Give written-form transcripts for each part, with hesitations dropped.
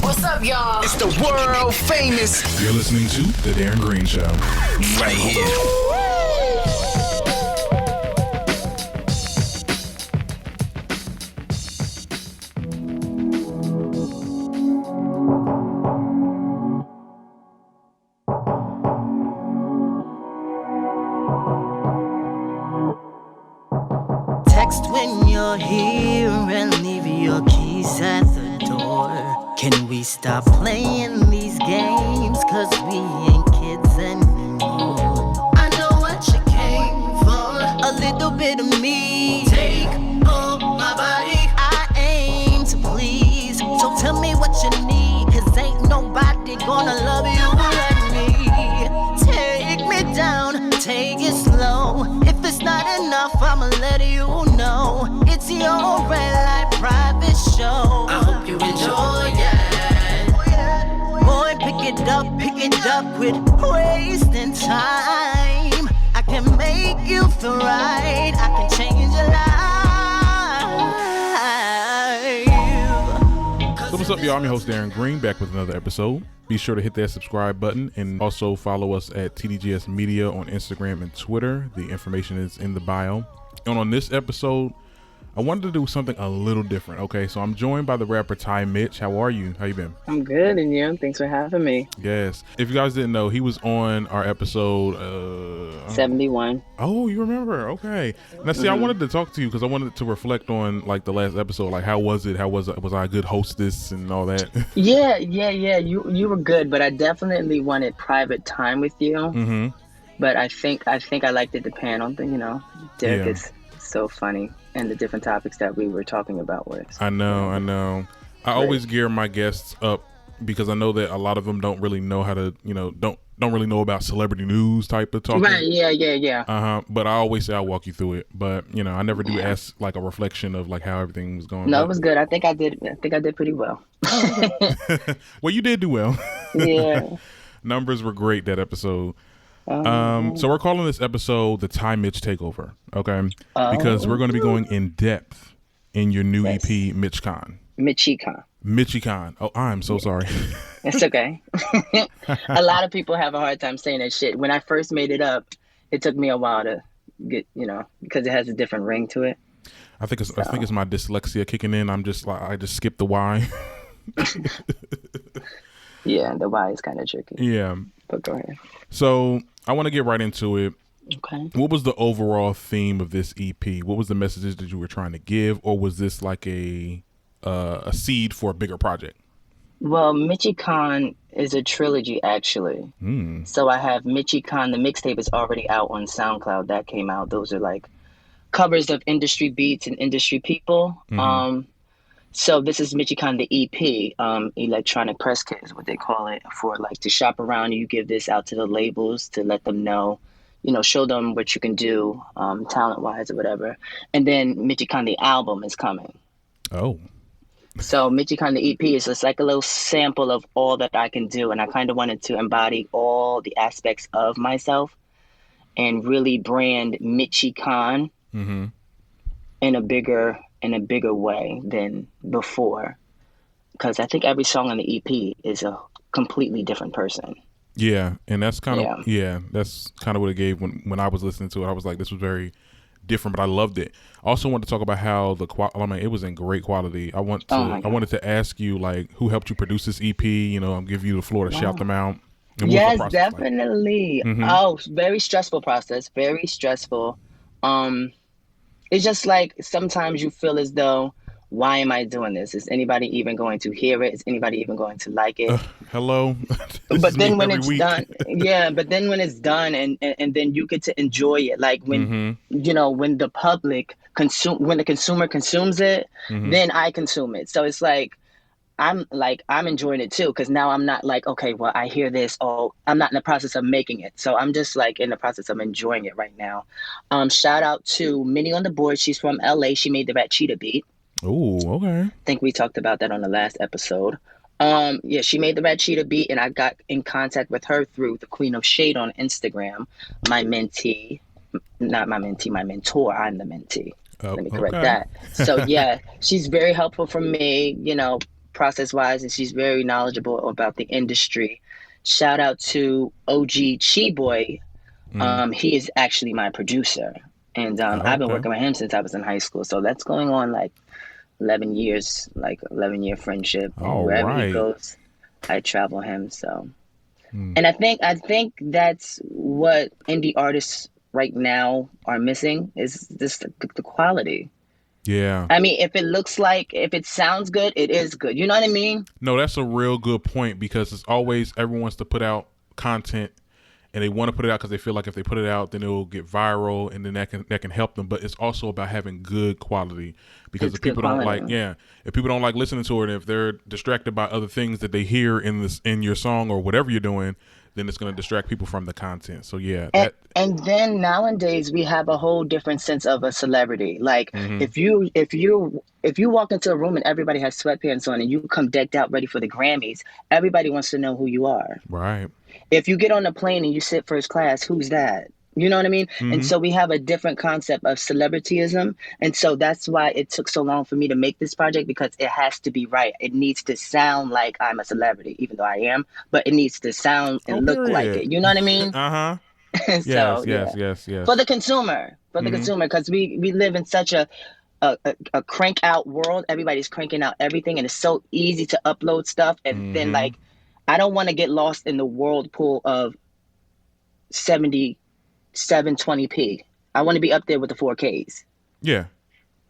What's up, y'all? It's the world famous. You're listening to The Darren Greene Show. Right here. Text when you're here and leave your keys at the door. Can we stop playing these games? Cause we ain't kids anymore. I know what you came for. A little bit of me. Take over my body. I aim to please. So tell me what you need. Cause ain't nobody gonna love you like me. Take me down, take it slow. If it's not enough, I'ma let you know. It's your red light private show. I hope you enjoy it. Boy, pick it up, quit wasting time. I can make you feel right. I can change your life. So what's up, y'all? I'm your host, Darren Greene, back with another episode. Be sure to hit that subscribe button and also follow us at TDGS Media on Instagram and Twitter. The information is in the bio. And on this episode, I wanted to do something a little different. Okay, so I'm joined by the rapper Ty-Mitch. How are you? How you been? I'm good, and you? Thanks for having me. Yes. If you guys didn't know, he was on our episode 71. Oh, you remember? Okay. Now, see, I wanted to talk to you because I wanted to reflect on like the last episode. Like, how was it? Was I a good hostess and all that? Yeah. You were good, but I definitely wanted private time with you. Mm-hmm. But I think I liked it. The panel thing, Derek is so funny, and the different topics that we were talking about was. I know. I always gear my guests up because I know that a lot of them don't really know how to, don't really know about celebrity news type of talking. Right. Yeah. But I always say I'll walk you through it. But I never do ask like a reflection of like how everything was going. No, it was good. I think I did pretty well. Well, you did do well. Yeah. Numbers were great that episode. So we're calling this episode the Ty-Mitch Takeover, okay? Because we're going to be going in depth in your new EP, Mitchicon. Mitchicon. Oh, I'm so sorry. It's okay. A lot of people have a hard time saying that shit. When I first made it up, it took me a while to get, because it has a different ring to it. I think it's my dyslexia kicking in. I just skipped the Y. Yeah, the Y is kind of tricky. Yeah. But go ahead. So I want to get right into it. Okay. What was the overall theme of this EP? What was the messages that you were trying to give, or was this like a seed for a bigger project? Well, Mitchicon is a trilogy, actually. So I have Mitchicon. The mixtape is already out on SoundCloud. That came out. Those are like covers of industry beats and industry people. So this is Mitchicon, the EP, electronic press kit is what they call it, for like to shop around. You give this out to the labels to let them know, show them what you can do, talent-wise or whatever. And then Mitchicon, the album, is coming. Oh. So Mitchicon, the EP is just like a little sample of all that I can do. And I kind of wanted to embody all the aspects of myself and really brand Mitchicon in a bigger way than before, because I think every song on the EP is a completely different person. Yeah, and that's kind of that's kind of what it gave when I was listening to it. I was like, this was very different, but I loved it. I also want to talk about how it was in great quality. I wanted to ask you, like, who helped you produce this EP? I'll give you the floor to shout them out. And yes, definitely. Like? Oh, very stressful process. Very stressful. It's just like sometimes you feel as though, why am I doing this? Is anybody even going to hear it? Is anybody even going to like it? Hello. But then when it's done, but then when it's done and then you get to enjoy it. Like when, when the public when the consumer consumes it, then I consume it. So it's like, I'm enjoying it too, because now I'm not like, okay, well, I hear this. Oh, I'm not in the process of making it. So I'm just like in the process of enjoying it right now. Shout out to Minnie on the board. She's from LA. She made the Rat Cheetah beat. Oh, okay. I think we talked about that on the last episode. She made the Rat Cheetah beat, and I got in contact with her through the Queen of Shade on Instagram. My mentee, not my mentee, my mentor. I'm the mentee. Let me correct that. So yeah, she's very helpful for me, process wise, and she's very knowledgeable about the industry. Shout out to OG Chi Boy. He is actually my producer, and I've been working with him since I was in high school. So that's going on like 11 years, like 11-year friendship. Wherever he goes, I travel him. So, and I think that's what indie artists right now are missing is just the quality. Yeah. I mean, if it sounds good, it is good. You know what I mean? No, that's a real good point, because it's always everyone wants to put out content, and they want to put it out because they feel like if they put it out, then it'll get viral, and then that can help them. But it's also about having good quality, because if people don't like listening to it, and if they're distracted by other things that they hear in your song or whatever you're doing, then it's going to distract people from the content. So yeah. And then nowadays we have a whole different sense of a celebrity. Like if you walk into a room and everybody has sweatpants on and you come decked out ready for the Grammys, everybody wants to know who you are. Right. If you get on a plane and you sit first class, who's that? You know what I mean? And so we have a different concept of celebrityism. And so that's why it took so long for me to make this project, because it has to be right. It needs to sound like I'm a celebrity, even though I am, but it needs to sound and look like it. You know what I mean? Uh-huh. So, yes. For the consumer, because we live in such a crank out world. Everybody's cranking out everything, and it's so easy to upload stuff. And then like, I don't want to get lost in the whirlpool of 720p. I want to be up there with the 4Ks. Yeah.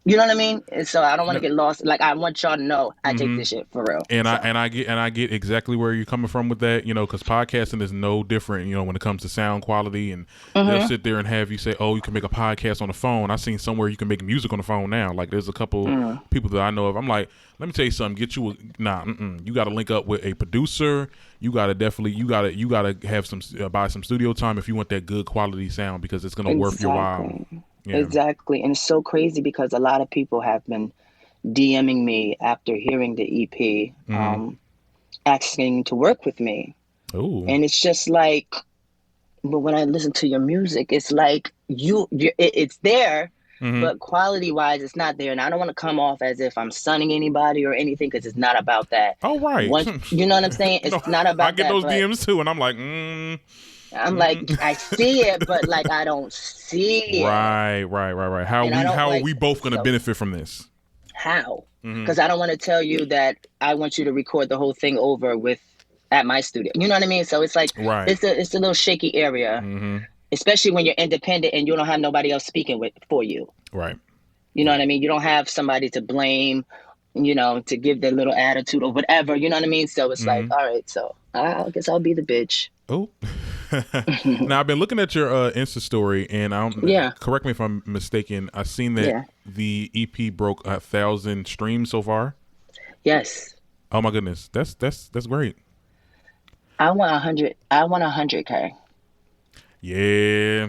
You know what I mean? And so I don't want to get lost. Like, I want y'all to know I take this shit for real. And I get exactly where you're coming from with that, because podcasting is no different, when it comes to sound quality. And they'll sit there and have you say, oh, you can make a podcast on the phone. I've seen somewhere you can make music on the phone now. Like, there's a couple people that I know of. I'm like, let me tell you something. You got to link up with a producer. You got to have buy some studio time if you want that good quality sound, because it's going to worth your while. Yeah. Exactly. And it's so crazy because a lot of people have been DMing me after hearing the EP, asking to work with me. Ooh. And it's just like, but when I listen to your music, it's like it's there, but quality wise, it's not there. And I don't want to come off as if I'm sunning anybody or anything, because it's not about that. Oh, right. You know what I'm saying? It's not about that. I get those DMs too, and I'm like, I'm like, I see it, but like, I don't see it. Right. How are we both going to benefit from this? How? Because I don't want to tell you that I want you to record the whole thing over at my studio. You know what I mean? So it's like, it's a little shaky area, especially when you're independent and you don't have nobody else speaking for you. Right. You know what I mean? You don't have somebody to blame, to give their little attitude or whatever. You know what I mean? So it's like, all right, so I guess I'll be the bitch. Oh. Now, I've been looking at your Insta story, and correct me if I'm mistaken, I've seen that the EP broke 1,000 streams so far. Yes. Oh my goodness, that's great. I want 100K. Yeah.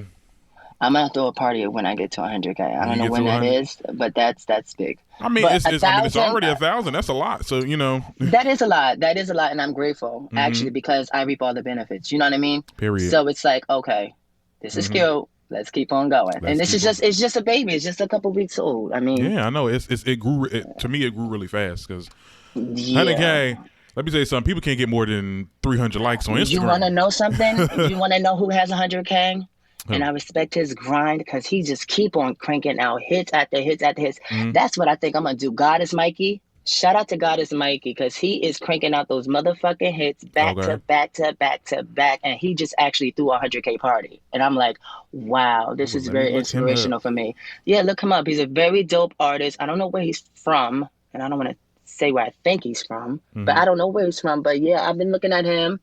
I'm gonna throw a party when I get to 100K. I don't know when that is, but that's big. I mean, it's already 1,000. That's a lot. So that is a lot. That is a lot, and I'm grateful actually, because I reap all the benefits. You know what I mean? Period. So it's like, okay, this is cute. Let's keep on going. And it's just a baby. It's just a couple weeks old. I mean, yeah, I know. It grew. To me, it grew really fast because 100K. Let me tell you something. People can't get more than 300 likes on Instagram. You want to know something? You want to know who has 100K? And I respect his grind because he just keep on cranking out hits after hits after hits. That's what I think I'm going to do. God is Mikey. Shout out to God is Mikey because he is cranking out those motherfucking hits back to back to back to back. And he just actually threw a 100K party. And I'm like, wow, this is very inspirational for me. Yeah, look him up. He's a very dope artist. I don't know where he's from. And I don't want to say where I think he's from. But I don't know where he's from. But yeah, I've been looking at him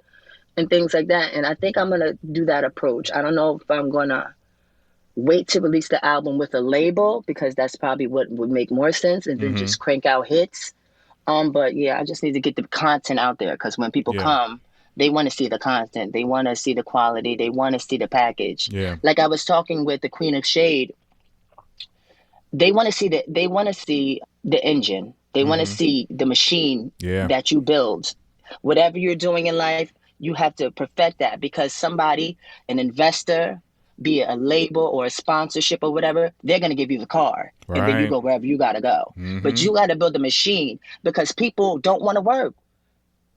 and things like that. And I think I'm going to do that approach. I don't know if I'm going to wait to release the album with a label because that's probably what would make more sense and then just crank out hits. But yeah, I just need to get the content out there because when people come, they want to see the content. They want to see the quality. They want to see the package. Yeah. Like I was talking with the Queen of Shade. They want to see the engine. They want to see the machine that you build. Whatever you're doing in life, you have to perfect that because somebody, an investor, be it a label or a sponsorship or whatever, they're going to give you the car. Right. And then you go wherever you got to go. But you got to build a machine because people don't want to work.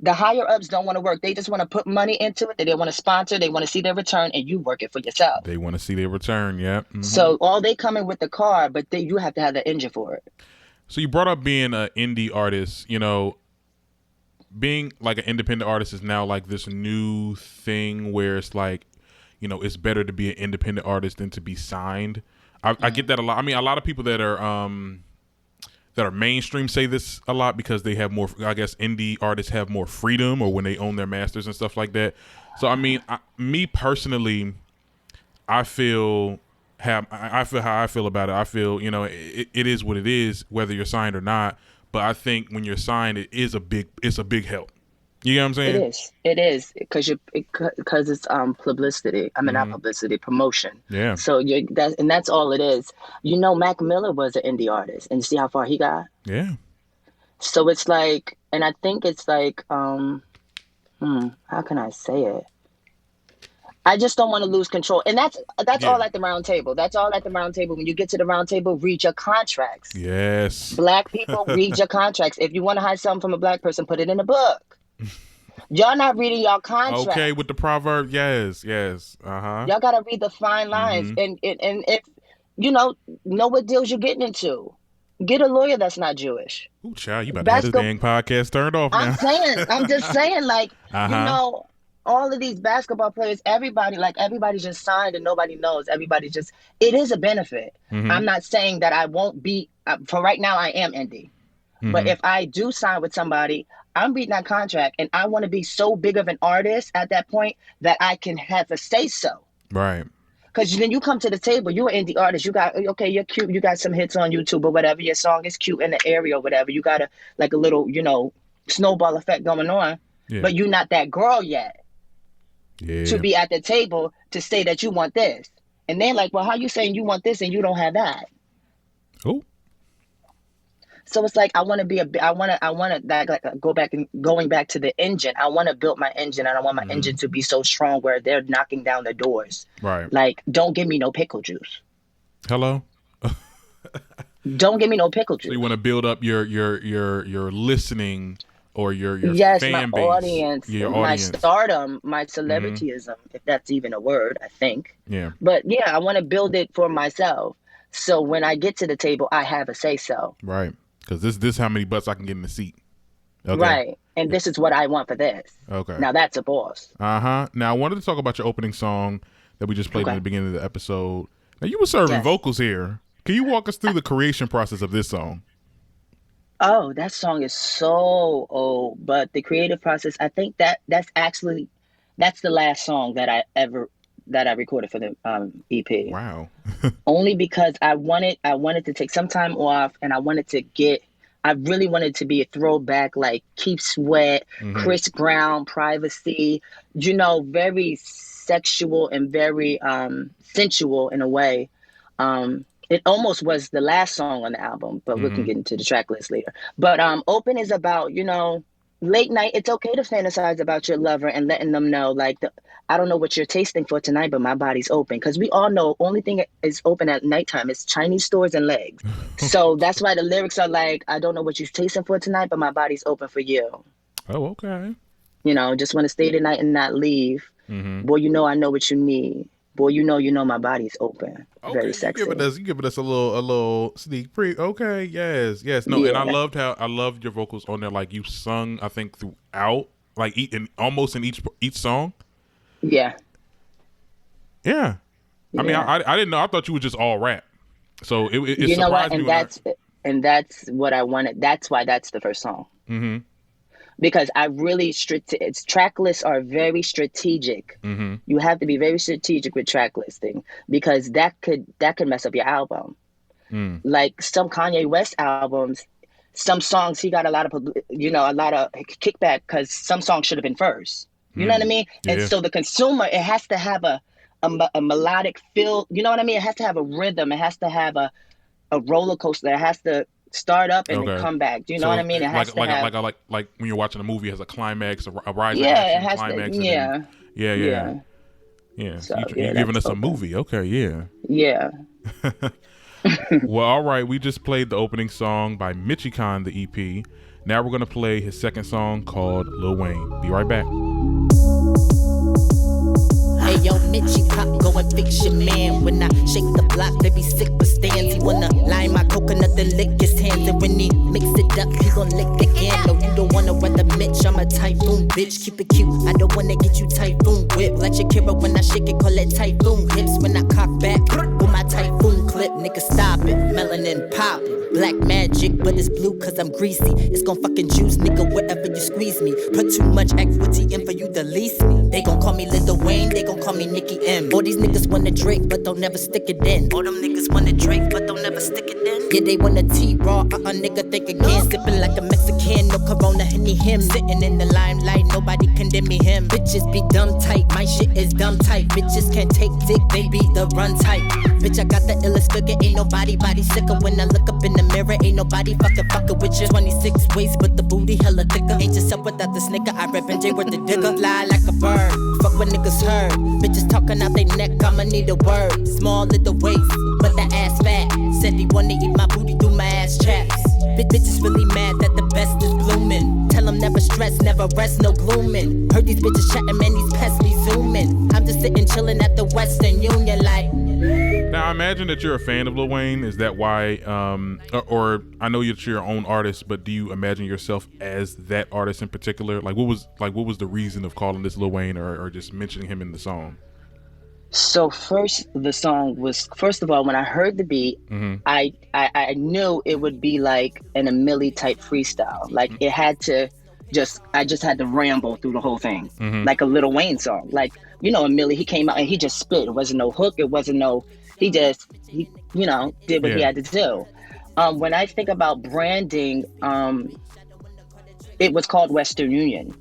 The higher ups don't want to work. They just want to put money into it. They want to sponsor. They want to see their return, and you work it for yourself. They want to see their return. Yeah. So all they come in with the car, but you have to have the engine for it. So you brought up being an indie artist. You know, being like an independent artist is now like this new thing where it's like, you know, it's better to be an independent artist than to be signed. I get that a lot. I mean, a lot of people that are mainstream say this a lot because they have more, I guess indie artists have more freedom or when they own their masters and stuff like that. So, I mean, me personally, I feel how I feel about it. I feel, you know, it is what it is, whether you're signed or not. But I think when you're signed, it's a big help. You know what I'm saying? It is because it's publicity. I mean, not publicity, promotion. Yeah. So that's all it is. You know, Mac Miller was an indie artist, and you see how far he got. Yeah. So it's like, and I think it's like, how can I say it? I just don't want to lose control, and that's all at the round table. That's all at the round table. When you get to the round table, read your contracts. Yes. Black people, read your contracts. If you want to hide something from a black person, put it in a book. Y'all not reading y'all contracts. Okay, with the proverb, yes. Y'all gotta read the fine lines, and if you know what deals you're getting into. Get a lawyer that's not Jewish. Ooh, child, you about to have this dang podcast turned off now. I'm just saying, like, you know, all of these basketball players, everybody just signed and nobody knows. It is a benefit. I'm not saying that I won't be. For right now, I am indie. But if I do sign with somebody, I'm reading that contract, and I want to be so big of an artist at that point that I can have a say so. Right. Because then you come to the table, you're an indie artist. You're cute. You got some hits on YouTube or whatever. Your song is cute in the area or whatever. You got a little, you know, snowball effect going on. Yeah. But you're not that girl yet. Yeah. To be at the table to say that you want this. And they're like, well, how you saying you want this and you don't have that? Oh. So it's like I want to going back to the engine. I want to build my engine, and I want my engine to be so strong where they're knocking down the doors. Right. Like, don't give me no pickle juice. Hello. Don't give me no pickle juice. So you want to build up your listening or your fan base, audience, my stardom, my celebrityism, if that's even a word, I think. Yeah. But yeah, I want to build it for myself. So when I get to the table, I have a say so. Right. Because this is how many butts I can get in the seat. Okay. Right. And this is what I want for this. Okay. Now that's a boss. Now I wanted to talk about your opening song that we just played in the beginning of the episode. Now you were serving vocals here. Can you walk us through the creation process of this song? Oh, that song is so old, but the creative process, I think that's the last song that I recorded for the EP. Wow. Only because I wanted to take some time off, and I really wanted to be a throwback, like Keith Sweat, Chris Brown, Privacy, you know, very sexual and very sensual in a way. It almost was the last song on the album, but we can get into the track list later. But Open is about, you know, late night. It's okay to fantasize about your lover and letting them know, like, I don't know what you're tasting for tonight, but my body's open. Because we all know only thing is open at nighttime is Chinese stores and legs. So that's why the lyrics are like, I don't know what you're tasting for tonight, but my body's open for you. Oh, okay. You know, just want to stay tonight and not leave. Boy, you know I know what you need. Boy, you know my body's open. Okay, very sexy. You giving us a little sneak peek. Okay, yes. No, yeah. And I loved your vocals on there. Like you sung, I think throughout, like almost in each song. Yeah. Yeah. I mean, I didn't know. I thought you were just all rap. So it you know what? surprised me. And that's what I wanted. That's why that's the first song. Mm-hmm. Because I really its track lists are very strategic. You have to be very strategic with track listing because that could mess up your album. Like some Kanye West albums, some songs he got a lot of kickback because some songs should have been first. You know what I mean? Yeah. And so the consumer, it has to have a melodic feel. You know what I mean? It has to have a rhythm. It has to have a roller coaster. It has to start up and then come back. Do you know what I mean? It has to have like when you're watching a movie, it has a climax, a rise, it has climax. to, yeah. Yeah. So You're giving us a movie. Okay, yeah. Yeah. Well, all right. We just played the opening song by Mitchie Con, the EP. Now we're going to play his second song called Lil Wayne. Be right back. Hey yo, Mitchie Pop, go and fix your man. When I shake the block, they be sick but stands. He wanna line my coconut, then lick his hands. And when he mix it up, he gon' lick again. No, you don't wanna weather Mitch, I'm a typhoon bitch. Keep it cute, I don't wanna get you typhoon whip. Like Shakira when I shake it, call it typhoon hips. When I cock back, with my typhoon clip, nigga stop it. Melanin pop, black magic, but it's blue cause I'm greasy. It's gon' fucking juice, nigga, wherever you squeeze me. Put too much equity in for you to lease me. They gon' call me Lil Wayne, they gon' call me Nicki M. All these niggas wanna Drake, but don't never stick it in. All them niggas wanna Drake, but don't never stick it in. Yeah, they wanna T-Raw, nigga, think again. Sippin' like a Mexican, no Corona, Henny him. Sitting in the limelight, nobody condemn me him. Bitches be dumb tight, my shit is dumb tight. Bitches can't take dick, they be the run type. Bitch, I got the illest figure, ain't nobody body sicker. When I look up in the mirror, ain't nobody fuckin' with you. 26 waist, but the booty hella thicker. Ain't just up without the snicker, I rep and J with the digger. Fly like a bird, fuck what niggas heard. Bitches talking out they neck, I'ma need a word. Small little waist, but the ass fat. Said he wanna eat my booty through my ass chaps. Bitches really mad that the best is bloomin'. Tell them never stress, never rest, no gloomin'. Heard these bitches chatting, man, these pests be zooming. I'm just sitting chillin' at the Western Union like. Now, I imagine that you're a fan of Lil Wayne. Is that why, or I know you're your own artist, but do you imagine yourself as that artist in particular? What was the reason of calling this Lil Wayne or just mentioning him in the song? So first of all, when I heard the beat, I knew it would be like an Milli type freestyle. Like it had to I just had to ramble through the whole thing, like a Lil Wayne song. Like, you know, Milli, he came out and he just spit. It wasn't no hook. It wasn't no. He did what he had to do. When I think about branding, it was called Western Union.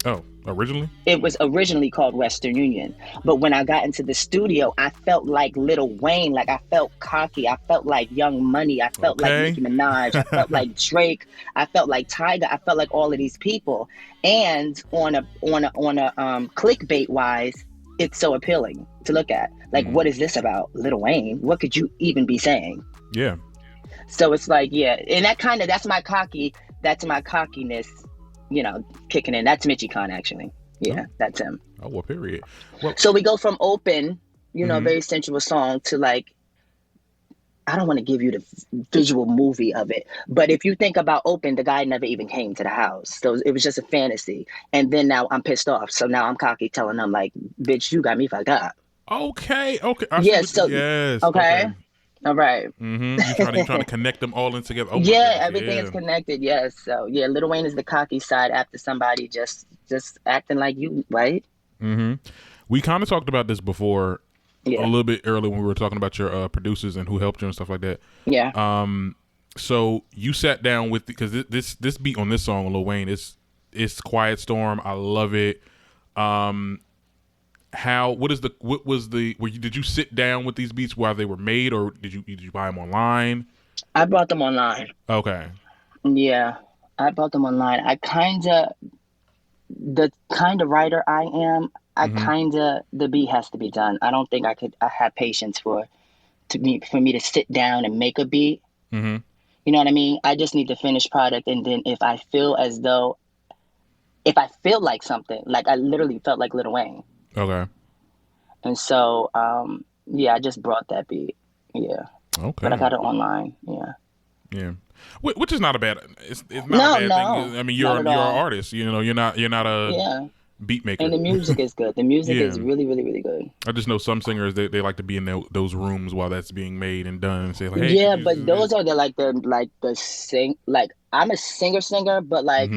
Oh, originally? It was originally called Western Union. But when I got into the studio, I felt like Lil Wayne. Like I felt cocky. I felt like Young Money. I felt like Nicki Minaj. I felt like Drake. I felt like Tyga. I felt like all of these people. And on a clickbait wise, it's so appealing to look at. Like, what is this about? Lil Wayne? What could you even be saying? Yeah. So it's like, yeah. And that's my cockiness, kicking in. That's Mitchie Con, actually. Yeah, that's him. Oh, well, period. Well, so we go from open, very sensual song to like, I don't want to give you the visual movie of it, but if you think about open, the guy never even came to the house. So it was just a fantasy. And then now I'm pissed off. So now I'm cocky telling them like, bitch, you got me fucked up. Okay. Yes. Okay. All right. You're trying to connect them all in together. Oh, yeah, everything is connected. Yes. So yeah, Lil Wayne is the cocky side after somebody just acting like you, right? We kind of talked about this before a little bit earlier when we were talking about your producers and who helped you and stuff like that. Yeah. So you sat down with because this beat on this song, Lil Wayne, it's Quiet Storm. I love it. Did you sit down with these beats while they were made, or did you buy them online? I bought them online. Okay. Yeah, I bought them online. The kind of writer I am, the beat has to be done. I don't think I have patience for me to sit down and make a beat. You know what I mean? I just need the finished product, and then if I feel like something, like I literally felt like Lil Wayne. Okay. And so, I just brought that beat. Yeah. Okay. But I got it online. Yeah. Yeah. Which is not a bad. It's not a bad thing. I mean, you're an artist. You're not a beat maker. And the music is good. The music is really, really, really good. I just know some singers they like to be in those rooms while that's being made and done and say like, hey. Yeah, but those are I'm a singer, but like.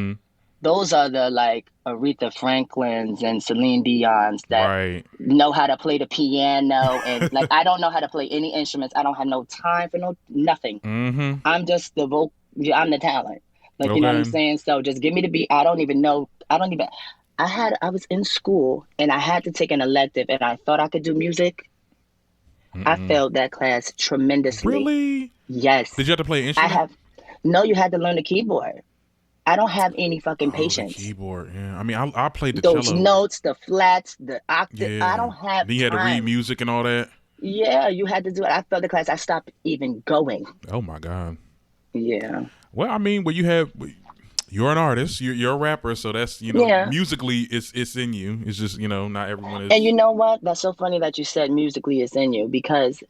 Those are the like Aretha Franklins and Celine Dion's that know how to play the piano and like I don't know how to play any instruments. I don't have no time for nothing. I'm just the I'm the talent. Like you know what I'm saying? So just give me the beat. I was in school and I had to take an elective and I thought I could do music. I failed that class tremendously. Really? Yes. Did you have to play an instrument? No, you had to learn the keyboard. I don't have any fucking patience. The keyboard, yeah. I mean, I played the Those cello. notes, the flats, the octave. Yeah. I don't have Then you had to read music and all that. Yeah, you had to do it. I failed the class. I stopped even going. Oh my God. Yeah. Well, I mean, you're an artist. You're a rapper, so that's musically it's in you. It's just not everyone is. And you know what? That's so funny that you said musically it's in you, because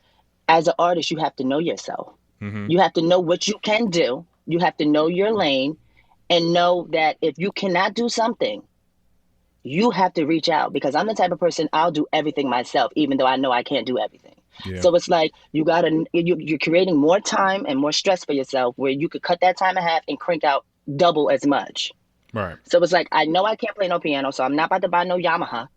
as an artist, you have to know yourself. Mm-hmm. You have to know what you can do. You have to know your lane, and know that if you cannot do something, you have to reach out, because I'm the type of person, I'll do everything myself, even though I know I can't do everything. Yeah. So it's like you're creating more time and more stress for yourself, where you could cut that time in half and crank out double as much. Right. So it's like, I know I can't play no piano, so I'm not about to buy no Yamaha.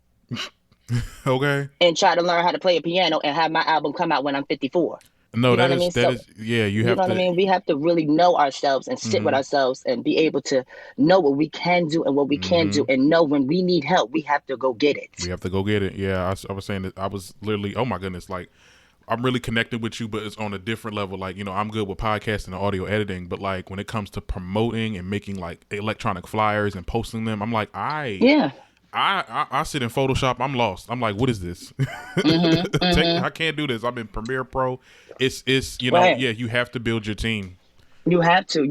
Okay. And try to learn how to play a piano and have my album come out when I'm 54. No, you know that is, I mean? you have to. What I mean? We have to really know ourselves and sit with ourselves and be able to know what we can do and what we can't do, and know when we need help, we have to go get it. We have to go get it. Yeah, I was saying that I was literally, oh my goodness, like, I'm really connected with you, but it's on a different level. Like, I'm good with podcasting and audio editing, but like when it comes to promoting and making like electronic flyers and posting them, I'm like, I sit in Photoshop. I'm lost. I'm like, what is this? I can't do this. I'm in Premiere Pro. It's right. Yeah, you have to build your team. You have to,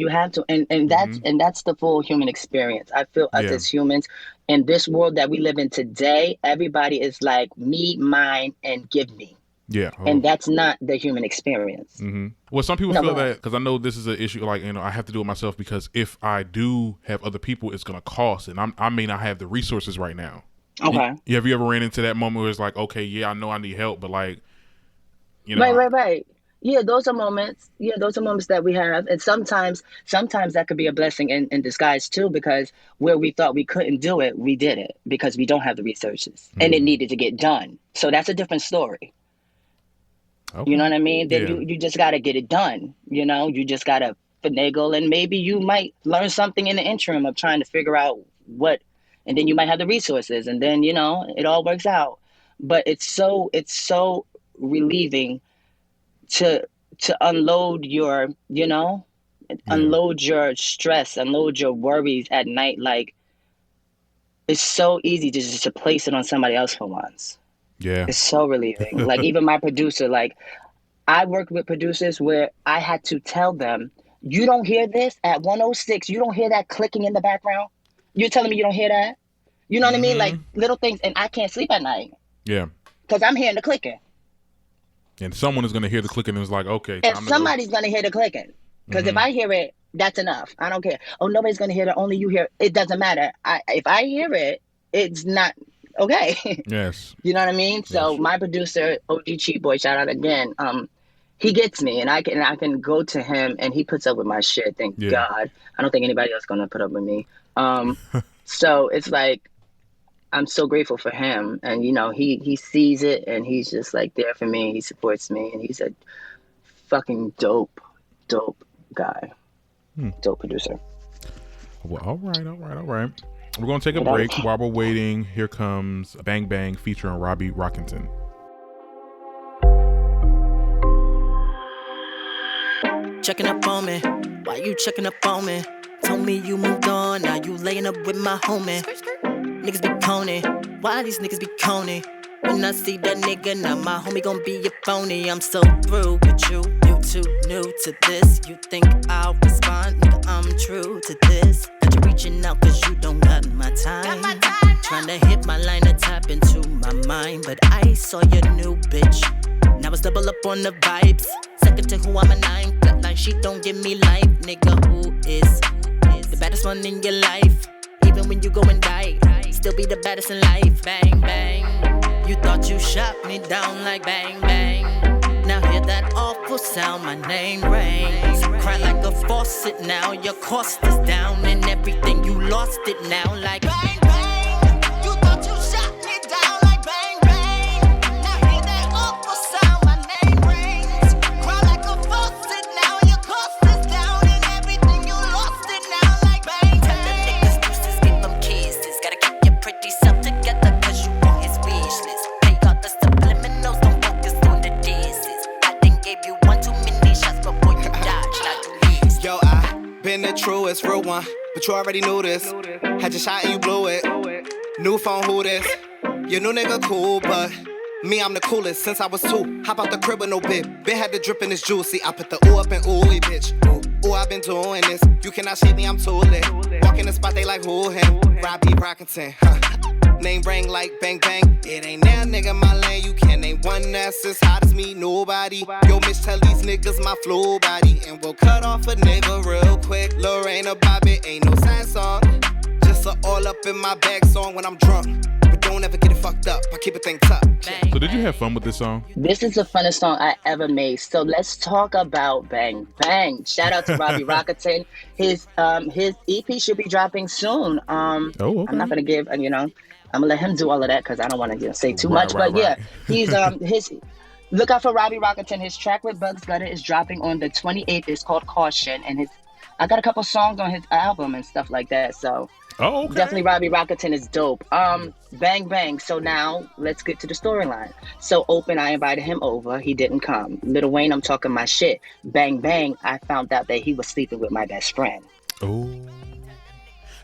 and that's the full human experience. I feel us as humans in this world that we live in today, everybody is like me, mine, and give me. Yeah. And that's not the human experience. Mm-hmm. Well, some people feel that, because I know this is an issue, like, I have to do it myself, because if I do have other people, it's going to cost, and I may not have the resources right now. Okay. Have you ever ran into that moment where it's like, okay, yeah, I know I need help, but like, Right. Yeah, those are moments. Yeah, those are moments that we have. And sometimes that could be a blessing in disguise too, because where we thought we couldn't do it, we did it because we don't have the resources and it needed to get done. So that's a different story. Okay. You know what I mean? Then you just got to get it done. You just got to finagle, and maybe you might learn something in the interim of trying to figure out what, and then you might have the resources, and then, it all works out. But it's so relieving to unload your, unload your stress, unload your worries at night. Like, it's so easy just to place it on somebody else for once. Yeah. It's so relieving. Like, even my producer, like, I worked with producers where I had to tell them, you don't hear this at 106, you don't hear that clicking in the background? You're telling me you don't hear that? You know what I mean? Like, little things, and I can't sleep at night. Yeah. Because I'm hearing the clicking. And someone is going to hear the clicking and is like, okay. And somebody's going to hear the clicking. Because if I hear it, that's enough. I don't care. Oh, nobody's going to hear it. Only you hear it. It doesn't matter. If I hear it, it's not okay. Yes. You know what I mean? So my producer, OG Cheap Boy, shout out again. He gets me, and I can go to him, and he puts up with my shit. Thank God. I don't think anybody else is going to put up with me. So it's like, I'm so grateful for him, and he sees it, and he's just like there for me. He supports me, and he's a fucking dope guy, dope producer. Well, all right. We're gonna take a break. While we're waiting, here comes Bang Bang featuring Robbie Rockington. Checking up on me, why you checking up on me? Told me you moved on, now you laying up with my homie. Niggas be coney, why these niggas be coney? When I see that nigga, now my homie gon' be a phony. I'm so through with you, you too new to this. You think I'll respond, nigga, I'm true to this. Got you reaching out cause you don't got my time. Tryna hit my line and tap into my mind, but I saw your new bitch. Now it's double up on the vibes. Second to who I'm a 9, flatline, she don't give me life. Nigga, who is the baddest one in your life? Even when you go and die, still be the baddest in life. Bang, bang. You thought you shot me down like bang, bang. Now hear that awful sound, my name rings. Cry like a faucet now, your cost is down. And everything you lost it now like bang, bang. You thought you shot me down like bang, bang. Now hear that awful sound, my name rings. Cry like a faucet now, your cost is down. And everything you lost it now like bang, bang. Tell the niggas deuces, give them kisses. Gotta keep your pretty self together cause you on his wish list. Pay all the subliminals, don't focus on the disses. I done gave you one too many shots before you dodged. Yo, I been the truest real one, but but you already knew this. Had your shot and you blew it. New phone, who this? Your new nigga cool, but me, I'm the coolest since I was 2. Hop out the crib with no bib. Been had the drip in this juice. See, I put the ooh up in ooey, bitch. Ooh, I've been doing this. You cannot shake me, I'm too lit. Walk in the spot, they like who him? Robbie Rockington, Name ring like bang bang. It ain't now, nigga, my lane. You can't name one that's as hot as me, nobody. Yo, Mitch, tell these niggas my flow body. And we'll cut off a nigga real quick. Lorena Bobbitt, ain't no sad song. Just a all up in my bag song when I'm drunk. But don't ever get it fucked up. I keep it things up. So did you have fun with this song? This is the funnest song I ever made. So let's talk about Bang Bang. Shout out to Robbie Rockington. His EP should be dropping soon. Okay. I'm not gonna give, I'm gonna let him do all of that because I don't want to say too much. But yeah, he's his. Look out for Robbie Rockington. His track with Bugs Gutter is dropping on the 28th. It's called Caution, and I got a couple songs on his album and stuff like that. So definitely Robbie Rockington is dope. Bang Bang. So now let's get to the storyline. So Open, I invited him over. He didn't come. Lil Wayne, I'm talking my shit. Bang Bang. I found out that he was sleeping with my best friend. Oh.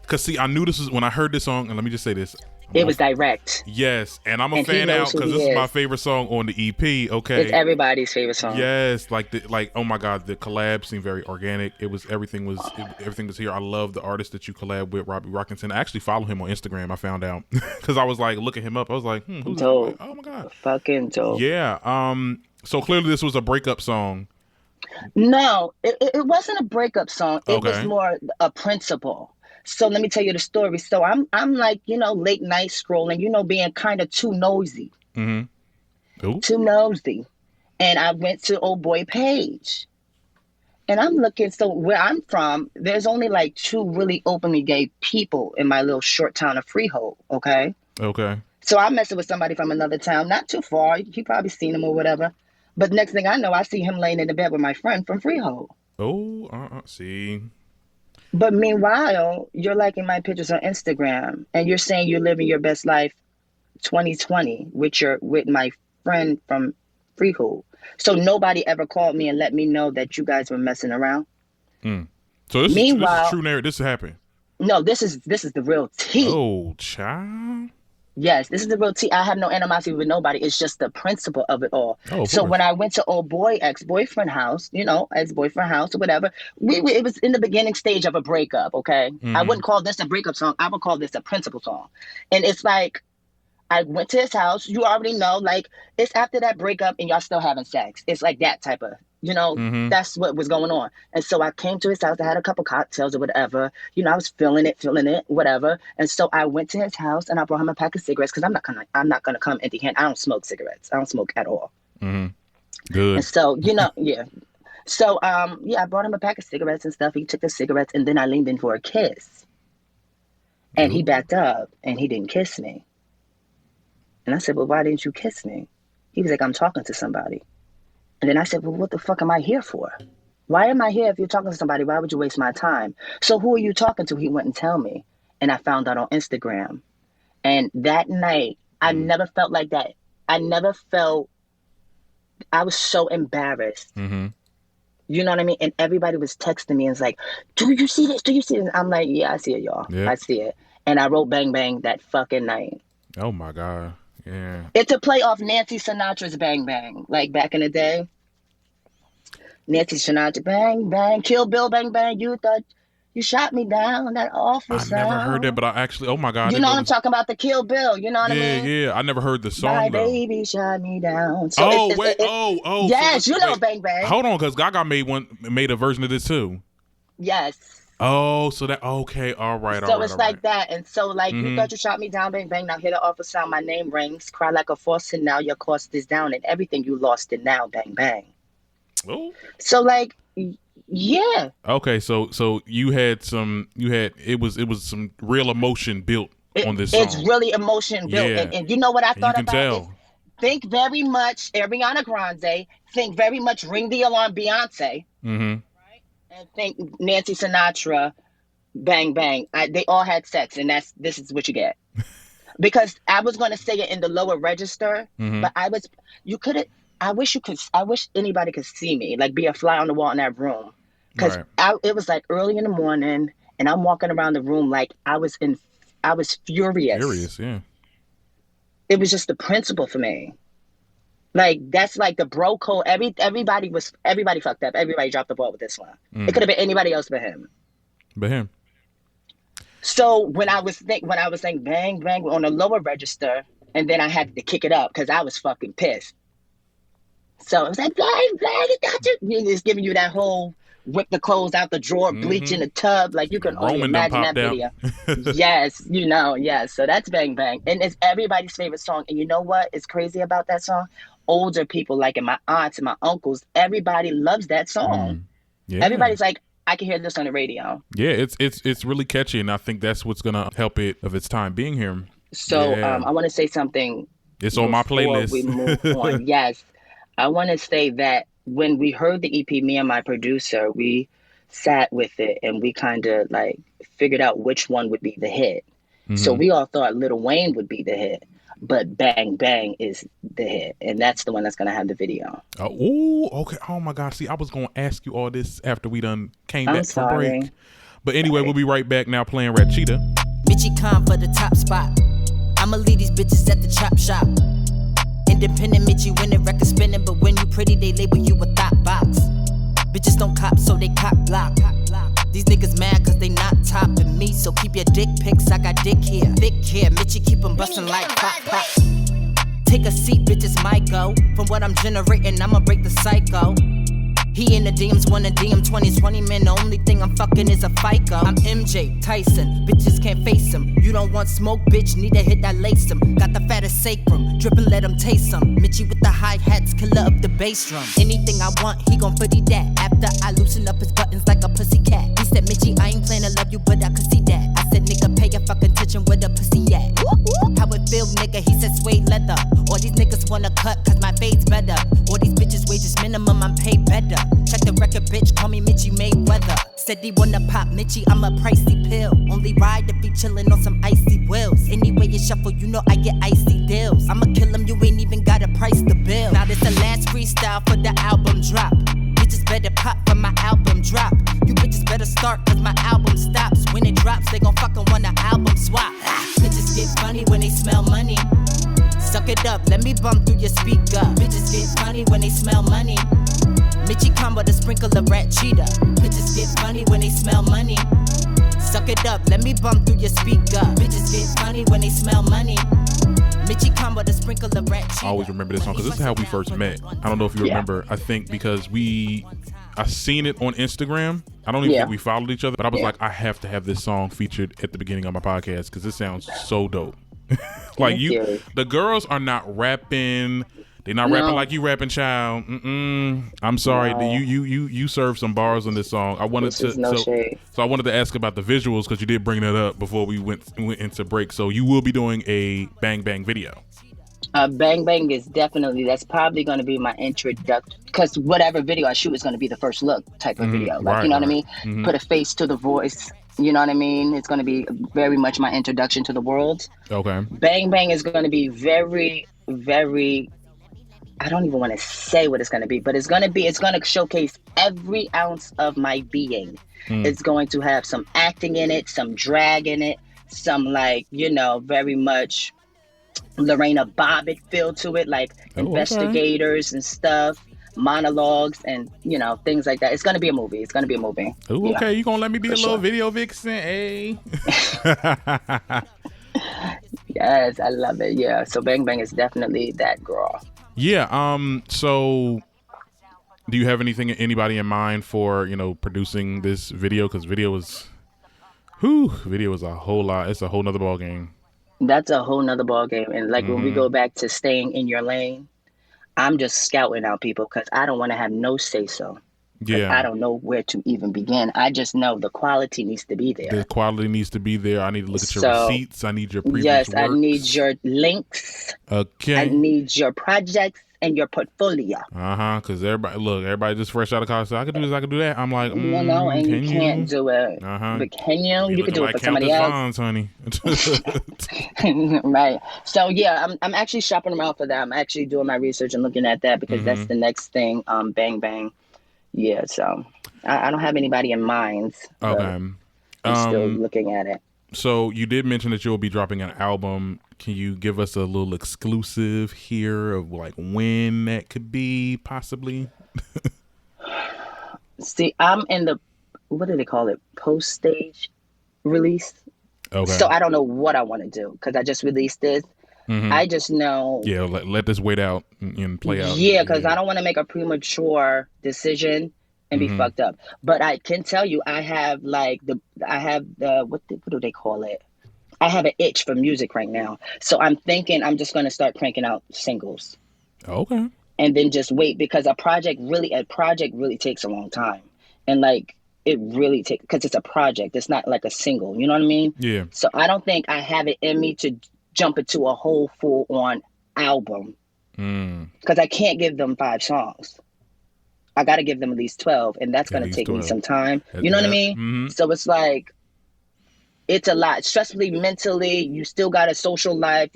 Because see, I knew this was when I heard this song, and let me just say this. It was direct. Yes, and I'm a fan out because this is my favorite song on the EP. Okay, it's everybody's favorite song. Yes, oh my god, the collab seemed very organic. Everything was here. I love the artist that you collab with, Robbie Rockington. I actually follow him on Instagram. I found out because I was like looking him up. I was like, who's dope? Oh my god, fucking dope. Yeah. So clearly this was a breakup song. No, it wasn't a breakup song. It was more a principle. So let me tell you the story. So I'm like, late night scrolling, being kind of too nosy. Mm-hmm. Too nosy. And I went to old boy page. And I'm looking, so where I'm from, there's only like 2 really openly gay people in my little short town of Freehold, okay? Okay. So I'm messing with somebody from another town, not too far. You probably seen him or whatever. But next thing I know, I see him laying in the bed with my friend from Freehold. See. But meanwhile, you're liking my pictures on Instagram and you're saying you're living your best life 2020 with my friend from Freehold. So nobody ever called me and let me know that you guys were messing around. So this is true narrative. This happened. No, this is the real tea. Oh, child. Yes, this is the real tea. I have no animosity with nobody. It's just the principle of it all. So when I went to old boy ex-boyfriend house, ex-boyfriend house or whatever, it was in the beginning stage of a breakup, okay? Mm-hmm. I wouldn't call this a breakup song. I would call this a principle song. And it's like, I went to his house. You already know, like, it's after that breakup and y'all still having sex. It's like that type of, that's what was going on. And so I came to his house. I had a couple cocktails or whatever. I was feeling it, whatever. And so I went to his house and I brought him a pack of cigarettes because I'm not gonna come empty-handed. I don't smoke cigarettes. I don't smoke at all. Mm-hmm. Good. And so, yeah. So, I brought him a pack of cigarettes and stuff. He took the cigarettes and then I leaned in for a kiss. And he backed up and he didn't kiss me. And I said, well, why didn't you kiss me? He was like, I'm talking to somebody. And then I said, well, what the fuck am I here for? Why am I here if you're talking to somebody? Why would you waste my time? So who are you talking to? He wouldn't tell me. And I found out on Instagram. And that night, I never felt like that. I was so embarrassed. Mm-hmm. You know what I mean? And everybody was texting me and was like, do you see this? Do you see this? I'm like, yeah, I see it, y'all. Yep. I see it. And I wrote Bang Bang that fucking night. Oh my God. Yeah. It's a play off Nancy Sinatra's Bang Bang, like back in the day. Nancy Sinatra, Bang Bang, Kill Bill, Bang Bang. You thought you shot me down, that awful sound. I never heard that, but I actually, oh my God. You know what I'm talking about, the Kill Bill, you know what I mean? Yeah, I never heard the song, My though. baby shot me down. So Yes, so Bang Bang. Hold on, because Gaga made a version of this too. Yes. Oh, so that, okay, all right. So it's like that. And so, like, you thought you shot me down, bang, bang. Now hear the awful sound. My name rings. Cry like a faucet. Now your cost is down. And everything you lost it now, bang, bang. Oh. So, like, yeah. Okay, so it was some real emotion built on this song. It's really emotion built. Yeah. And you know what I thought you can about? Tell. Think very much Ariana Grande. Think very much Ring the Alarm Beyonce. Mm-hmm. And think Nancy Sinatra, Bang Bang. They all had sex, and this is what you get. Because I was going to say it in the lower register, but I wish anybody could see me, like be a fly on the wall in that room. Because it was like early in the morning, And I'm walking around the room like I was furious. Furious, yeah. It was just the principle for me. Like, that's like the bro code. Everybody fucked up. Everybody dropped the ball with this one. It could have been anybody else but him. But him. So when I was saying bang bang on the lower register, and then I had to kick it up because I was fucking pissed. So it was like bang bang, it's giving you that whole whip the clothes out the drawer, bleach in the tub. Like, you can only imagine that video. Yes, yes. So that's bang bang, and it's everybody's favorite song. And you know what is crazy about that song? Older people, like my aunts and my uncles, everybody loves that song. Yeah. Everybody's like, I can hear this on the radio. Yeah, it's really catchy, and I think that's what's gonna help it of its time being here. So I want to say something. It's on my playlist. We move on. Yes, I want to say that when we heard the EP, me and my producer, we sat with it and we kind of like figured out which one would be the hit. So we all thought Lil Wayne would be the hit, but Bang Bang is the hit, and that's the one that's gonna have the video. Oh, okay. Oh my God. See, I was gonna ask you all this after we done came back from break. But anyway, we'll be right back now playing Ratchita. Mitchie Khan for the top spot. I'ma leave these bitches at the chop shop. Independent Mitchie when the record spinning, but when you pretty, they label you a thought box. Bitches don't cop, so they cop block. These niggas mad cause they not topping me, so keep your dick pics, I got dick here. Thick hair, Mitchie keep them bustin' like pop pop. Take a seat, bitches might go. From what I'm generating, I'ma break the psycho. He in the DMs, wanna DM 2020, man, the only thing I'm fucking is a FICO. I'm MJ, Tyson, bitches can't face him. You don't want smoke, bitch, need to hit that lace him. Got the fattest sacrum, drippin', let him taste some. Mitchie with the hi-hats, killer up the bass drum. Anything I want, he gon' footy that. After I loosen up his buttons like a pussycat. He said, Mitchie, I ain't playin' to love you, but I could see that. I said, nigga, pay your fucking attention where the pussy at. How it feel, nigga? He said, suede leather. All these niggas wanna cut, cause my fade's better. All these bitches wages minimum, I'm paid better. Check the record, bitch, call me Mitchie Mayweather. Said he wanna pop Mitchie, I'm a pricey pill. Only ride if he chillin' on some icy wheels. Anyway you shuffle, you know I get icy deals. I'ma kill him, you ain't even gotta price the bill. Now this the last freestyle for the album drop. Bitches better pop for my album drop. You bitches better start cause my album stops. When it drops, they gon' fucking want the album swap. Bitches get funny when they smell money. Suck it up, let me bump through your speaker. Bitches get funny when they smell money. Mitchie Combo the sprinkle of rat cheetah. Bitches get funny when they smell money. Suck it up, let me bump through your speaker. Bitches get funny when they smell money. Mitchie Combo the sprinkle of rat cheetah. I always remember this song because this is how we first met. I don't know if you remember. I think because I seen it on Instagram. I don't even think we followed each other, but I was like, I have to have this song featured at the beginning of my podcast because this sounds so dope. Like the girls are not rapping. They're not rapping like you rapping, child. I'm sorry. No. You served some bars on this song. I wanted so I wanted to ask about the visuals because you did bring that up before we went into break. So you will be doing a Bang Bang video. Bang Bang is that's probably going to be my introduction, because whatever video I shoot is going to be the first look type of video. Like, you know what I mean? Put a face to the voice. You know what I mean? It's going to be very much my introduction to the world. Okay. Bang Bang is going to be very, very, I don't even want to say what it's going to be, but it's going to showcase every ounce of my being. It's going to have some acting in it, some drag in it, some very much Lorena Bobbitt feel to it, like investigators and stuff. Monologues and things like that. It's gonna be a movie. Ooh, okay, you gonna let me be a little video vixen, eh? Yes, I love it. Yeah, so Bang Bang is definitely that girl. Yeah. So do you have anybody in mind for producing this video? Because video is a whole lot. It's a whole nother ball game. That's a whole nother ball game. And when we go back to staying in your lane, I'm just scouting out people because I don't want to have no say so. Yeah. I don't know where to even begin. I just know the quality needs to be there. The quality needs to be there. I need to look at your receipts. I need your previous works. I need your links. Okay. I need your projects and your portfolio. Because everybody just fresh out of college. So I could do this, I could do that. I'm like, no, and you can't do it. But can you? You could do it for somebody else. Honey. Right. So I'm actually shopping around for that. I'm actually doing my research and looking at that because that's the next thing. Bang Bang. Yeah. So I don't have anybody in mind. Okay. I'm still looking at it. So you did mention that you'll be dropping an album. Can you give us a little exclusive here of like when that could be possibly? See, I'm in the, what do they call it? Post-stage release. Okay. So I don't know what I want to do because I just released this. I just know. Yeah, let this wait out and play out. Yeah, because I don't want to make a premature decision and be fucked up. But I can tell you, I have the what do they call it? I have an itch for music right now. So I'm thinking I'm just going to start cranking out singles. Okay. And then just wait, because a project really takes a long time. And like, it really takes, because it's a project. It's not like a single, you know what I mean? Yeah. So I don't think I have it in me to jump into a whole full on album. Because I can't give them 5 songs. I got to give them at least 12, and that's going to take 12. me some time. You know what I mean? So it's like, it's a lot. Stressfully, mentally, you still got a social life.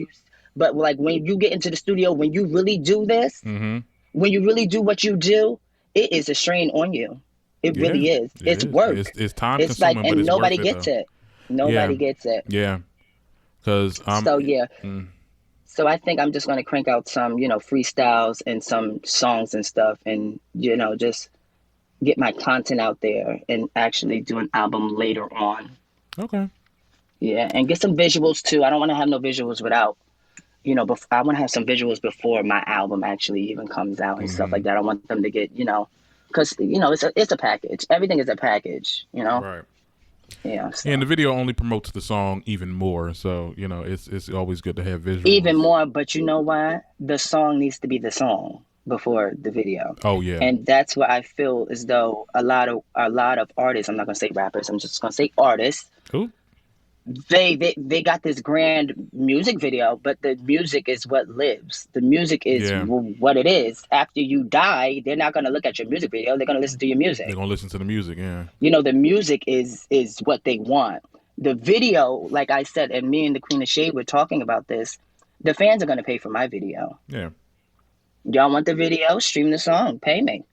But like when you get into the studio, when you really do this, when you really do what you do, it is a strain on you. It really is. It's work. It's time it's consuming, like, but and it's nobody worth it, gets though. it. Nobody gets it. Yeah. Because So I think I'm just going to crank out some, freestyles and some songs and stuff, and just get my content out there and actually do an album later on. Okay. Yeah, and get some visuals too. I don't want to have no visuals without, I want to have some visuals before my album actually even comes out and stuff like that. I want them to get, because it's a package. Everything is a package, Right. Yeah. So. And the video only promotes the song even more, so it's always good to have visuals. Even more, but you know what? The song needs to be the song before the video. Oh yeah. And that's what I feel as though a lot of artists. I'm not gonna say rappers. I'm just gonna say artists. Cool. They got this grand music video, but the music is what lives. The music is what it is. After you die, they're not going to look at your music video. They're going to listen to your music. They're going to listen to the music, yeah. The music is what they want. The video, like I said, and me and the Queen of Shade were talking about this, the fans are going to pay for my video. Yeah. Y'all want the video? Stream the song. Pay me.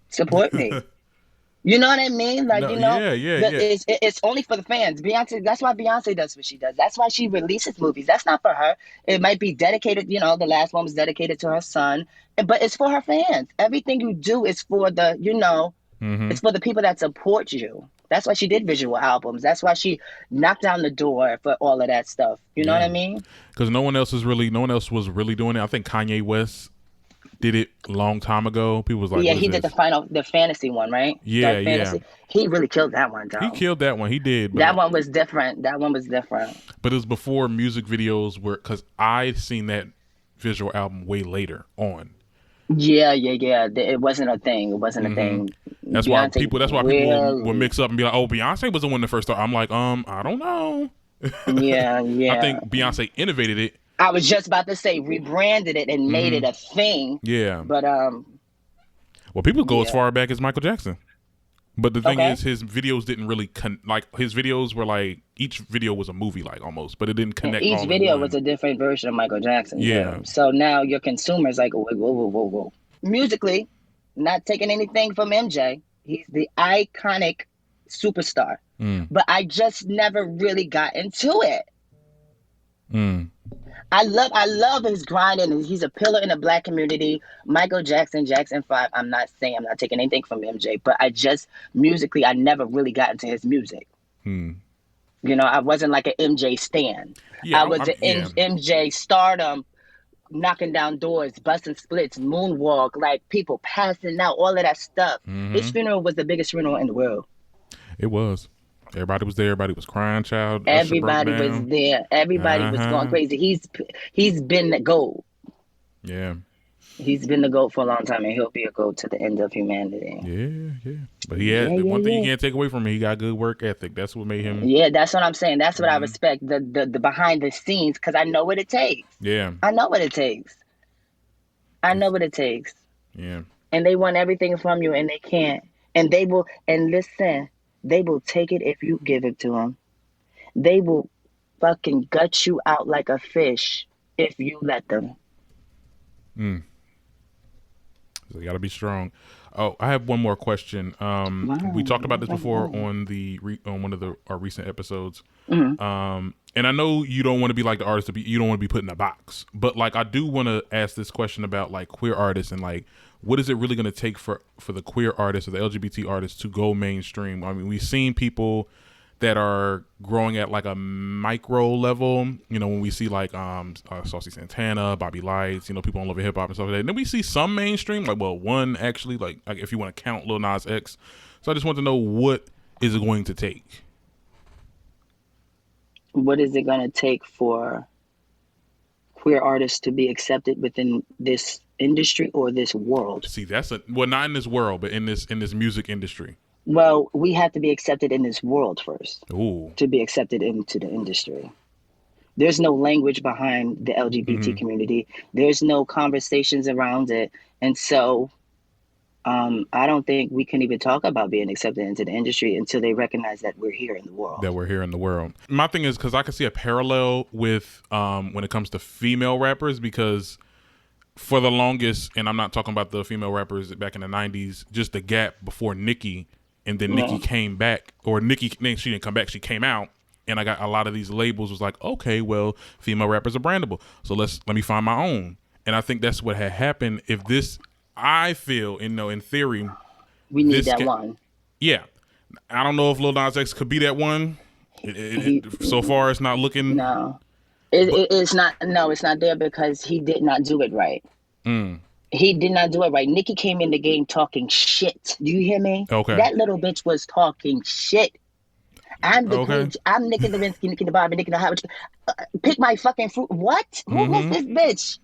Support me. You know what I mean? Like, it's only for the fans. Beyonce, that's why Beyonce does what she does. That's why she releases movies. That's not for her. It might be dedicated, the last one was dedicated to her son, but it's for her fans. Everything you do is for the, it's for the people that support you. That's why she did visual albums. That's why she knocked down the door for all of that stuff. You know what I mean? Because no one else was really doing it. I think Kanye West did it a long time ago. People was like, yeah, he did the fantasy one, right? Yeah, yeah. He really killed that one, though. He killed that one. He did. That one was different. But it was before music videos were, because I seen that visual album way later on. Yeah. It wasn't a thing. That's why people will mix up and be like, oh, Beyonce was the one that first started. I'm like, I don't know. Yeah. I think Beyonce innovated it. I was just about to say rebranded it and made it a thing. Yeah. But well, people go as far back as Michael Jackson. But the thing is, his videos didn't really his videos were like, each video was a movie, like, almost, but it didn't connect. And each video was a different version of Michael Jackson. Yeah. So now your consumer's like, whoa. Musically, not taking anything from MJ. He's the iconic superstar. But I just never really got into it. I love his grind, and he's a pillar in the Black community. Michael Jackson, Jackson 5. I'm not taking anything from MJ, but musically, I never really got into his music. I wasn't like an MJ stan. Yeah, I was MJ stardom, knocking down doors, busting splits, moonwalk, like people passing out, all of that stuff. His funeral was the biggest funeral in the world. It was. Everybody was there. Everybody was crying, child. Everybody was there. Everybody was going crazy. He's been the GOAT. Yeah. He's been the GOAT for a long time, and he'll be a GOAT to the end of humanity. Yeah. But one thing you can't take away from him, he got good work ethic. That's what made him. Yeah, that's what I'm saying. That's what I respect. The behind the scenes, because I know what it takes. Yeah. I know what it takes. Yeah. And they want everything from you, and they can't. And they will. And listen. They will take it if you give it to them. They will fucking gut you out like a fish if you let them. So you got to be strong. Oh, I have one more question. Wow. We talked about this before on on one of our recent episodes. And I know you don't want to be like the artist you don't want to be put in a box, but like I do want to ask this question about like queer artists and like what is it really going to take for the queer artists or the LGBT artists to go mainstream? I mean, we've seen people that are growing at like a micro level, you know, when we see like Saucy Santana, Bobby Lights, you know, people on Love and Hip Hop and stuff like that. And then we see some mainstream, like one actually, like if you want to count Lil Nas X. So I just want to know, what is it going to take? What is it going to take for queer artists to be accepted within this industry or this world? See, not in this world, but in this music industry. Well, we have to be accepted in this world first. Ooh. To be accepted into the industry. There's no language behind the LGBT community. There's no conversations around it. And so I don't think we can even talk about being accepted into the industry until they recognize that we're here in the world. My thing is, because I can see a parallel with when it comes to female rappers, because for the longest, and I'm not talking about the female rappers back in the 90s, just the gap before Nicki, and then Nicki came back, or Nicki, she didn't come back, she came out, and I got a lot of these labels was like, okay, well, female rappers are brandable, so let me find my own. And I think that's what had happened. If this, I feel, in theory, we need that one. Yeah. I don't know if Lil Nas X could be that one. So far, it's not looking. No. It's not. No, it's not there because he did not do it right. He did not do it right. Nicki came in the game talking shit. Do you hear me? Okay. That little bitch was talking shit. I'm the queen. I'm Nicki Lewinsky, Nicki the Barbie, Nicki the Howard. Pick my fucking fruit. What? Who was this bitch?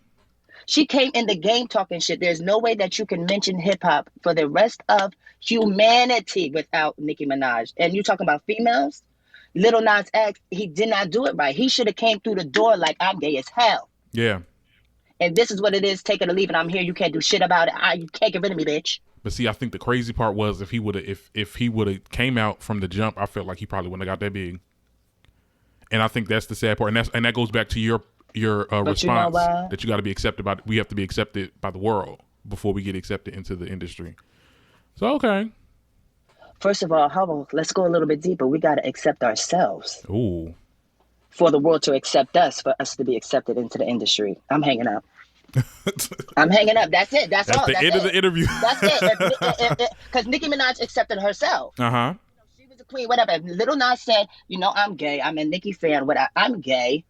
She came in the game talking shit. There's no way that you can mention hip hop for the rest of humanity without Nicki Minaj. And you talking about females? Lil Nas X, he did not do it right. He should have came through the door like, I'm gay as hell. Yeah. And this is what it is, take it or leave it. I'm here. You can't do shit about it. You can't get rid of me, bitch. But see, I think the crazy part was if he would have came out from the jump, I felt like he probably wouldn't have got that big. And I think that's the sad part. And that goes back to your response, you know, that you got to be accepted we have to be accepted by the world before we get accepted into the industry. So, okay. First of all, let's go a little bit deeper. We got to accept ourselves. Ooh. For the world to accept us, for us to be accepted into the industry. I'm hanging up. I'm hanging up. That's it. That's all. That's the end of the interview. That's it. Because Nicki Minaj accepted herself. Uh-huh. She was a queen, whatever. If Lil Nas said, you know, I'm gay. I'm a Nicki fan. I'm gay.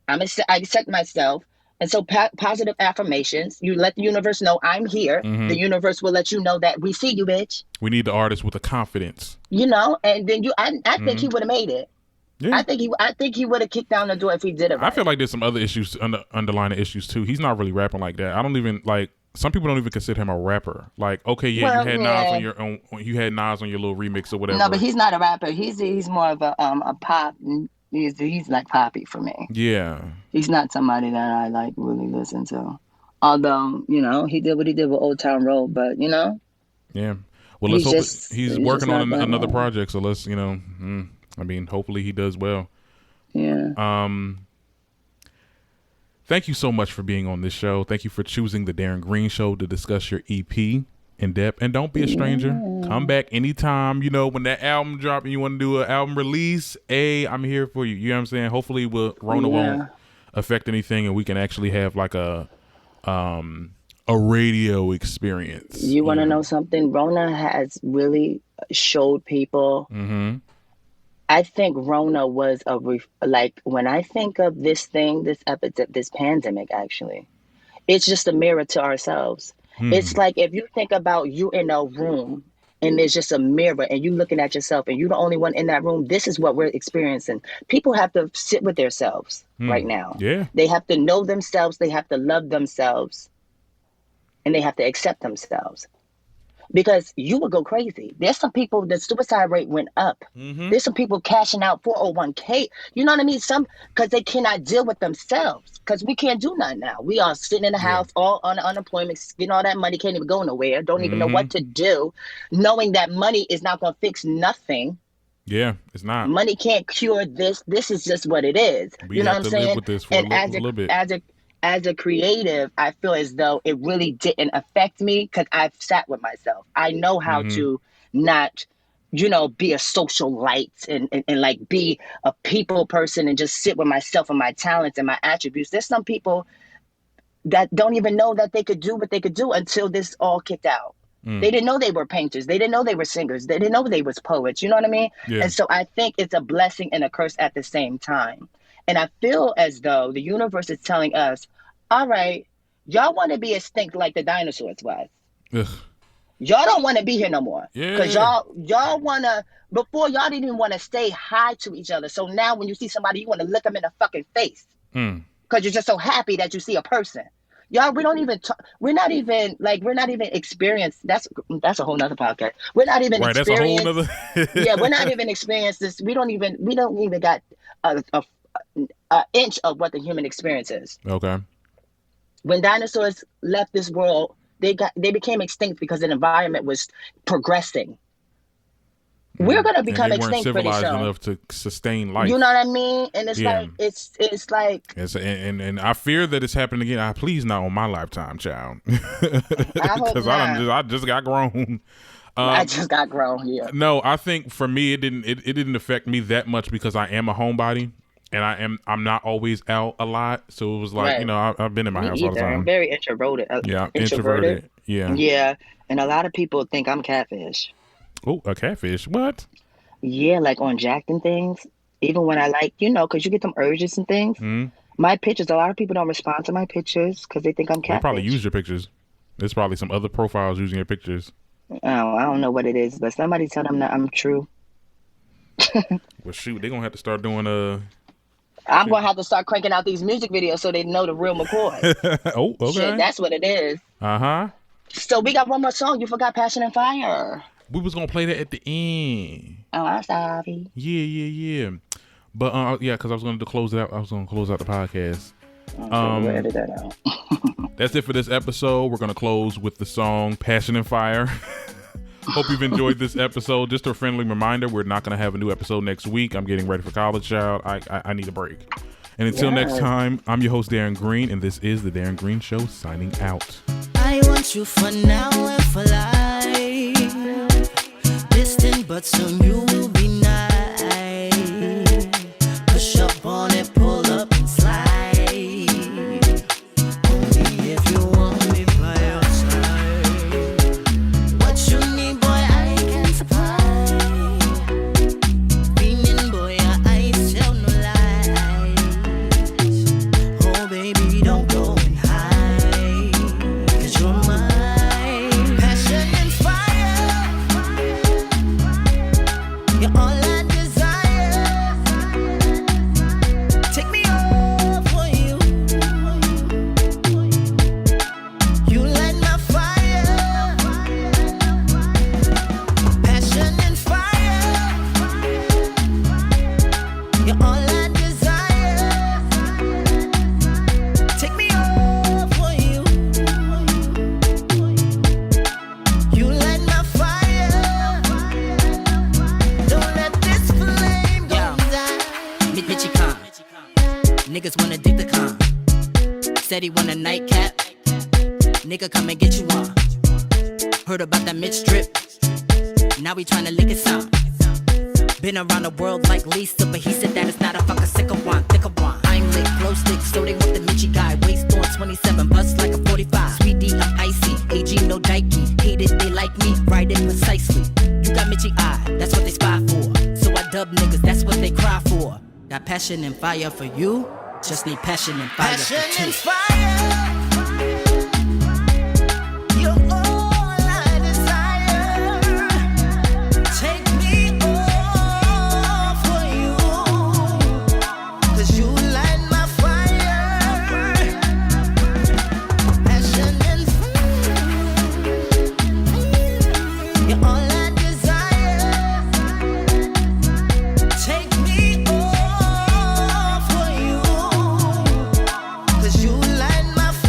I accept myself. And so positive affirmations, you let the universe know I'm here. The universe will let you know that we see you, bitch. We need the artist with the confidence. You know, and then I think he would have made it. Yeah. I think he would have kicked down the door if he did it right. I feel like there's some other issues, underlying issues too. He's not really rapping like that. I don't even like. Some people don't even consider him a rapper. Like, okay, yeah, you had Nas on your own. You had Nas on your little remix or whatever. No, but he's not a rapper. He's more of a pop. He's like Poppy for me. Yeah. He's not somebody that I like really listen to. Although, you know, he did what he did with Old Town Road, but you know. Yeah. Well, let's hope he's working on another project. So let's, you know. I mean, hopefully he does well. Yeah. Thank you so much for being on this show. Thank you for choosing the Darren Greene Show to discuss your EP in depth. And don't be a stranger. Come back anytime. You know, when that album drop and you want to do an album release, I'm here for you. You know what I'm saying? Hopefully Rona won't affect anything and we can actually have like a radio experience. You want to know something? Rona has really showed people. I think Rona was like when I think of this pandemic, actually, it's just a mirror to ourselves. It's like if you think about you in a room and there's just a mirror and you looking at yourself and you're the only one in that room. This is what we're experiencing. People have to sit with themselves right now. Yeah, they have to know themselves. They have to love themselves, and they have to accept themselves. Because you would go crazy. There's some people, the suicide rate went up. There's some people cashing out 401k. You know what I mean? Because they cannot deal with themselves. Because we can't do nothing now. We are sitting in the house, all on unemployment, getting all that money, can't even go nowhere, don't even know what to do, knowing that money is not going to fix nothing. Yeah, it's not. Money can't cure this. This is just what it is. You know what I'm saying? Live with this for a little bit. as a creative, I feel as though it really didn't affect me because I've sat with myself. I know how to not, be a social light and like be a people person and just sit with myself and my talents and my attributes. There's some people that don't even know that they could do what they could do until this all kicked out. They didn't know they were painters. They didn't know they were singers. They didn't know they was poets. You know what I mean? Yeah. And so I think it's a blessing and a curse at the same time. And I feel as though the universe is telling us, all right, y'all want to be extinct like the dinosaurs was. Ugh. Y'all don't want to be here no more. Because y'all want to, before y'all didn't even want to say hi to each other. So now when you see somebody, you want to look them in the fucking face. Because you're just so happy that you see a person. Y'all, we don't even talk. We're not even experienced. That's a whole nother podcast. We're not even experienced. That's a whole nother. Yeah, we're not even experienced this. We don't even got a inch of what the human experience is. Okay. When dinosaurs left this world, they became extinct because the environment was progressing. We're gonna become extinct pretty soon. Civilized enough to sustain life. You know what I mean? And it's like and I fear that it's happening again. Please not on my lifetime, child. Because I just got grown. I just got grown. Yeah. No, I think for me it didn't affect me that much because I am a homebody and I'm not always out a lot. So it was like I've been in my house all the time. I'm very introverted. Introverted. Yeah. Yeah, and a lot of people think I'm catfish. Oh, a catfish? What? Yeah, like on Jacked and things. Even when I because you get them urges and things. My pictures, a lot of people don't respond to my pictures because they think I'm catfish. They probably use your pictures. There's probably some other profiles using your pictures. Oh, I don't know what it is, but somebody tell them that I'm true. Well, shoot, they're going to have to start doing I'm going to have to start cranking out these music videos so they know the real McCoy. Oh, okay. Shit, that's what it is. Uh-huh. So we got one more song. You forgot Passion and Fire. We was gonna play that at the end. Oh, I'm sorry. Yeah. But because I was gonna close it out. I was gonna close out the podcast. We'll edit that out. That's it for this episode. We're gonna close with the song "Passion and Fire." Hope you've enjoyed this episode. Just a friendly reminder: we're not gonna have a new episode next week. I'm getting ready for college, child. I need a break. And until next time, I'm your host Darren Greene, and this is the Darren Greene Show. Signing out. I want you for now and for life. Distant, but soon you will be nigh. Push up on it, pull up and slide. Only if you want me by your side. What you need, boy, I can supply. Beaming, boy, your eyes tell no lies. Oh, baby, don't go and hide. 'Cause you're mine. Passion and fire. You're all I desire. Take me all for you. You light my fire. Passion and fire. You're all I desire. Take me all for you. You light my fire. Don't let this flame go down. Mitchie Con. Niggas wanna dig the con. Said he want a nightcap. Nigga come and get you on. Heard about that Mitch drip. Now he tryna lick his son. Been around the world like Lisa, but he said that it's not a fucking sicker one, thicker one. I'm lit, glow stick, so they want the Mitchie guy. Waist on 27, bust like a 45. Sweet D, I'm icy. AG, no dikey. Hate it, they like me, write it precisely. You got Mitchie eye, that's what they spy for. So I dub niggas, that's what they cry for. Got passion and fire for you, just need passion and fire Passion for two. and fire. You're all I desire. Take me all for you. 'Cause you light my fire. Passion and fire. You're all I desire. Take me all for you. 'Cause you light my fire.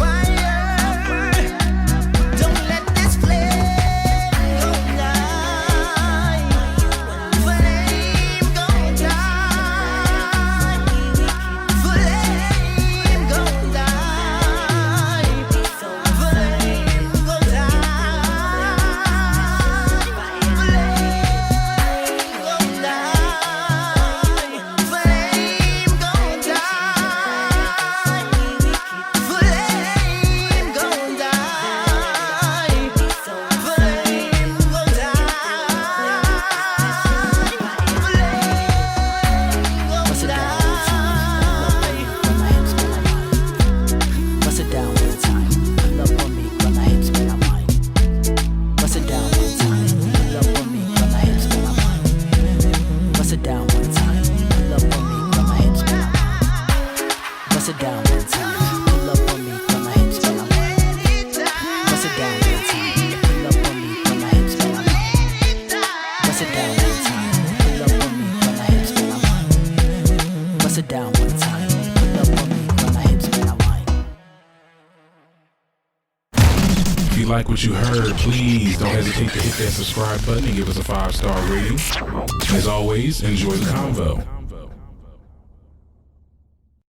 If you like what you heard, please don't hesitate to hit that subscribe button and give us a 5-star rating. As always, enjoy the convo.